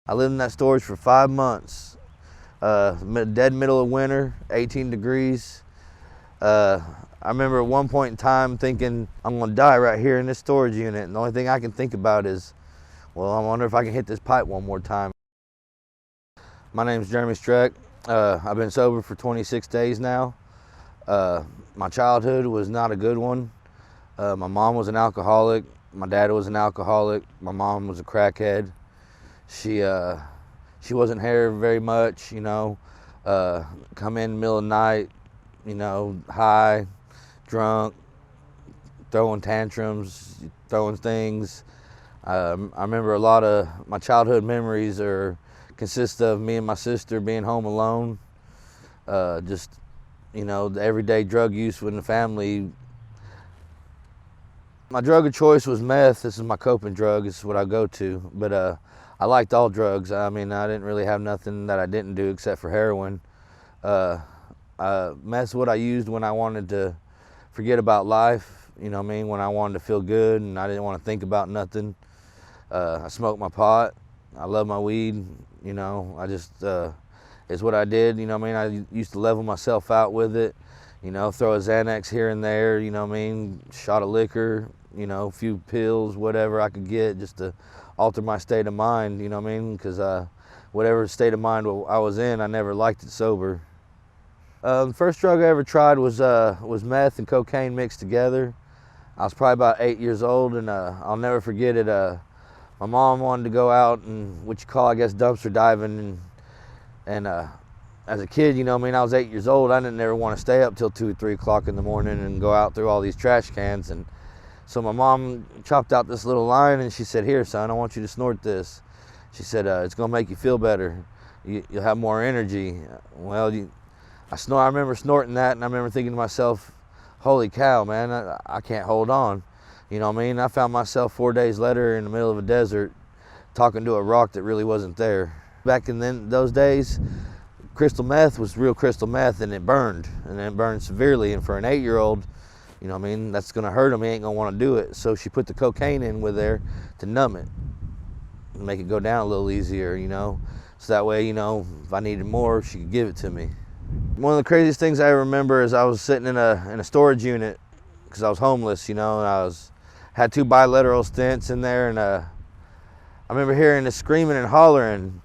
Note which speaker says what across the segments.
Speaker 1: I lived in that storage for 5 months. Dead middle of winter, 18 degrees. I remember at one point in time thinking, I'm gonna die right here in this storage unit. And the only thing I can think about is, well, I wonder if I can hit this pipe one more time. My name's Jeremy Streck. I've been sober for 26 days now. My childhood was not a good one. My mom was an alcoholic. My dad was an alcoholic. My mom was a crackhead. She wasn't here very much, you know. Come in the middle of the night, you know, high, drunk, throwing tantrums, throwing things. I remember a lot of my childhood memories consist of me and my sister being home alone. Just, you know, the everyday drug use within the family. My drug of choice was meth. This is my coping drug. This is what I go to. But I liked all drugs. I mean, I didn't really have nothing that I didn't do except for heroin. Meth's what I used when I wanted to forget about life, you know what I mean, when I wanted to feel good and I didn't want to think about nothing. I smoked my pot. I love my weed, you know. It's what I did, you know what I mean. I used to level myself out with it, you know, throw a Xanax here and there, you know what I mean, shot of liquor, you know, a few pills, whatever I could get just to alter my state of mind, you know what I mean, because whatever state of mind I was in, I never liked it sober. The first drug I ever tried was meth and cocaine mixed together. I was probably about 8 years old, and I'll never forget it. My mom wanted to go out and what you call, I guess, dumpster diving, and as a kid, you know what I mean, I was 8 years old. I didn't ever want to stay up till 2 or 3 o'clock in the morning and go out through all these trash cans. And so my mom chopped out this little line and she said, "Here, son, I want you to snort this." She said, "It's gonna make you feel better. You'll have more energy." Well, I remember snorting that, and I remember thinking to myself, holy cow, man, I can't hold on. You know what I mean? I found myself 4 days later in the middle of a desert talking to a rock that really wasn't there. Back in those days, crystal meth was real crystal meth, and it burned severely. And for an 8-year-old, you know what I mean, that's gonna hurt him. He ain't gonna want to do it. So she put the cocaine in with there to numb it and make it go down a little easier, you know. So that way, you know, if I needed more, she could give it to me. One of the craziest things I remember is I was sitting in a storage unit because I was homeless, you know, and I had 2 bilateral stints in there, and I remember hearing this screaming and hollering,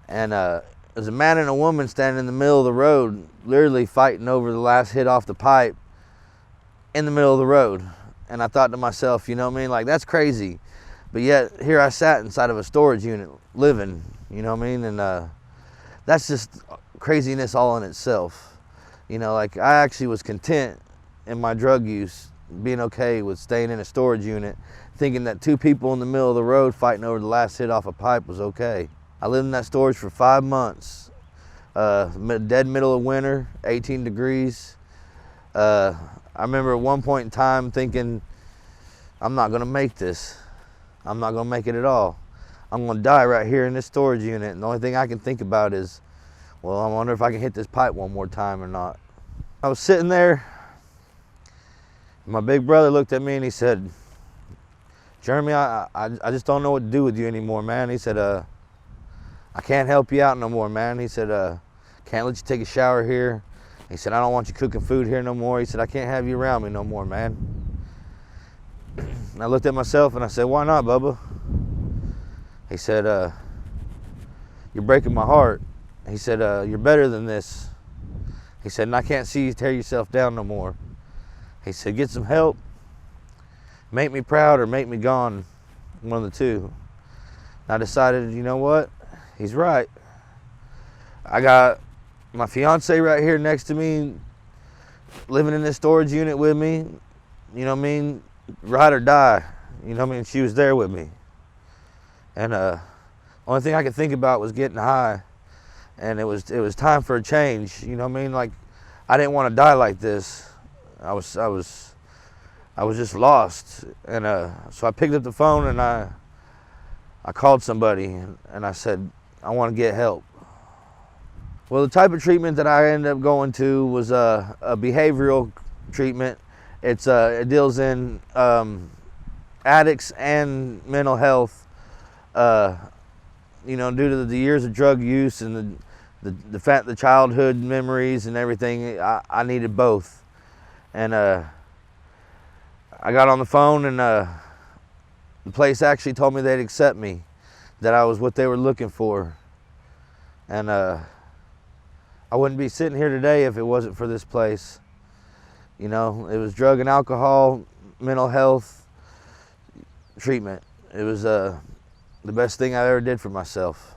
Speaker 1: and there's a man and a woman standing in the middle of the road, literally fighting over the last hit off the pipe in the middle of the road. And I thought to myself, you know what I mean, like, that's crazy. But yet here I sat inside of a storage unit living, you know what I mean, and that's just craziness all in itself. You know, like, I actually was content in my drug use, being okay with staying in a storage unit, thinking that 2 people in the middle of the road fighting over the last hit off a pipe was okay. I lived in that storage for 5 months. Dead middle of winter, 18 degrees. I remember at one point in time thinking, I'm not gonna make this. I'm not gonna make it at all. I'm gonna die right here in this storage unit. And the only thing I can think about is, well, I wonder if I can hit this pipe one more time or not. I was sitting there, and my big brother looked at me and he said, "Jeremy, I just don't know what to do with you anymore, man." He said, "I can't help you out no more, man." He said, "Can't let you take a shower here." He said, "I don't want you cooking food here no more." He said, "I can't have you around me no more, man." And I looked at myself and I said, "Why not, Bubba?" He said, "You're breaking my heart." He said, "You're better than this." He said, "And I can't see you tear yourself down no more." He said, "Get some help. Make me proud or make me gone, one of the two." And I decided, you know what? He's right. I got my fiance right here next to me, living in this storage unit with me. You know what I mean? Ride or die. You know what I mean? She was there with me. And only thing I could think about was getting high. And it was time for a change. You know what I mean? Like, I didn't want to die like this. I was just lost. And so I picked up the phone and I called somebody and I said, "I want to get help." Well, the type of treatment that I ended up going to was a behavioral treatment. It deals in addicts and mental health you know, due to the years of drug use and the childhood memories and everything, I needed both. And I got on the phone, and the place actually told me they'd accept me, that I was what they were looking for. And I wouldn't be sitting here today if it wasn't for this place. You know, it was drug and alcohol, mental health treatment. It was the best thing I ever did for myself.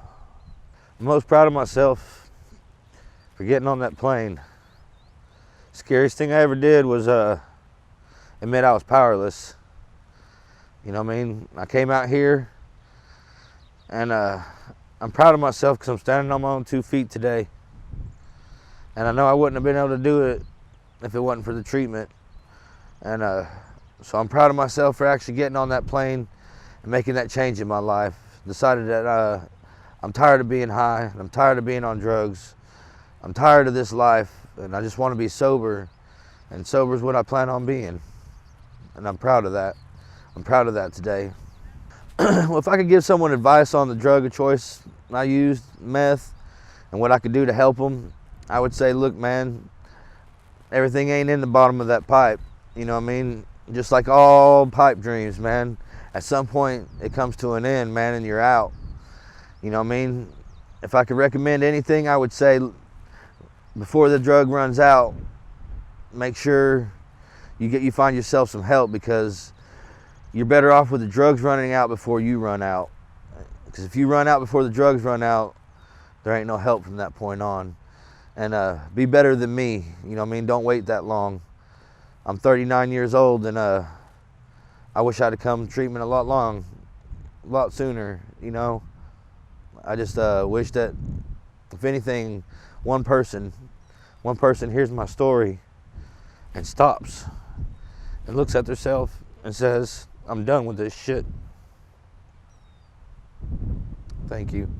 Speaker 1: I'm most proud of myself for getting on that plane. Scariest thing I ever did was admit I was powerless. You know what I mean? I came out here, and I'm proud of myself because I'm standing on my own 2 feet today. And I know I wouldn't have been able to do it if it wasn't for the treatment. And so I'm proud of myself for actually getting on that plane and making that change in my life. Decided that I'm tired of being high, and I'm tired of being on drugs. I'm tired of this life, and I just want to be sober. And sober is what I plan on being. And I'm proud of that. I'm proud of that today. Well, if I could give someone advice on the drug of choice I used, meth, and what I could do to help them, I would say, look, man, everything ain't in the bottom of that pipe. You know what I mean? Just like all pipe dreams, man. At some point, it comes to an end, man, and you're out. You know what I mean? If I could recommend anything, I would say, before the drug runs out, make sure you find yourself some help, because you're better off with the drugs running out before you run out. Because if you run out before the drugs run out, there ain't no help from that point on. And be better than me. You know what I mean? Don't wait that long. I'm 39 years old, and I wish I'd have come to treatment a lot sooner, you know. I just wish that, if anything, one person hears my story and stops and looks at themselves and says, I'm done with this shit. Thank you.